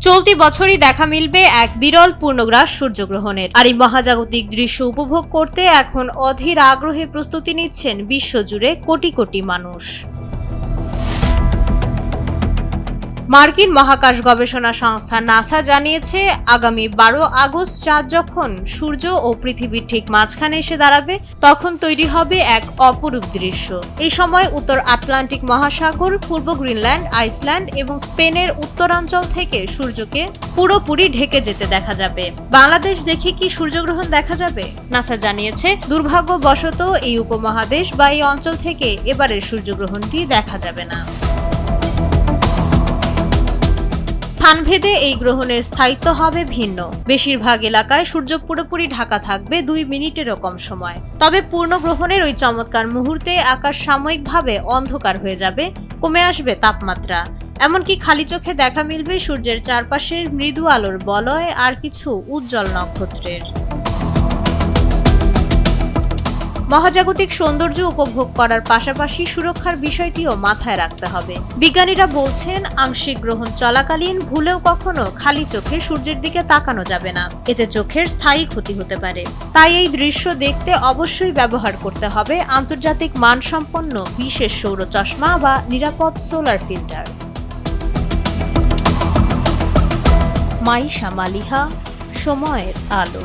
চলতি বছরই দেখা মিলবে এক বিরল পূর্ণগ্রাস সূর্যগ্রহণের। আর এই মহাজাগতিক দৃশ্য উপভোগ করতে এখন অধীর আগ্রহে প্রস্তুতি নিচ্ছেন বিশ্বজুড়ে কোটি কোটি মানুষ। মার্কিন মহাকাশ গবেষণা সংস্থা নাসা জানিয়েছে, আগামী 12 আগস্ট চাঁদ যখন সূর্য ও পৃথিবীর ঠিক মাঝখানে এসে দাঁড়াবে, তখন তৈরি হবে এক অপরূপ দৃশ্য। এই সময় উত্তর আটলান্টিক মহাসাগর, পূর্ব গ্রিনল্যান্ড, আইসল্যান্ড এবং স্পেনের উত্তরাঞ্চল থেকে সূর্যকে পুরোপুরি ঢেকে যেতে দেখা যাবে। বাংলাদেশ দেখে কি সূর্যগ্রহণ দেখা যাবে? নাসা জানিয়েছে, দুর্ভাগ্যবশত এই উপমহাদেশ বা এই অঞ্চল থেকে এবারের সূর্যগ্রহণটি দেখা যাবে না। স্থানভেদে এই গ্রহণের স্থায়িত্ব হবে ভিন্ন। বেশিরভাগ এলাকায় সূর্য পুরোপুরি ঢাকা থাকবে 2 মিনিটেরও কম সময়। তবে পূর্ণ গ্রহণের ওই চমৎকার মুহূর্তে আকাশ সাময়িকভাবে অন্ধকার হয়ে যাবে, কমে আসবে তাপমাত্রা। এমনকি খালি চোখে দেখা মিলবে সূর্যের চারপাশের মৃদু আলোর বলয় আর কিছু উজ্জ্বল নক্ষত্রের। মহাজাগতিক সৌন্দর্য উপভোগ করার পাশাপাশি সুরক্ষার বিষয়টিও মাথায় রাখতে হবে। বিজ্ঞানীরা বলছেন, আংশিক গ্রহণ চলাকালীন ভুলেও কখনো খালি চোখে সূর্যের দিকে তাকানো যাবে না। এতে চোখের স্থায়ী ক্ষতি হতে পারে। তাই এই দৃশ্য দেখতে অবশ্যই ব্যবহার করতে হবে আন্তর্জাতিক মানসম্পন্ন বিশেষ সৌর চশমা বা নিরাপদ সোলার ফিল্টার। মাইশা মালিহা, সময়ের আলো।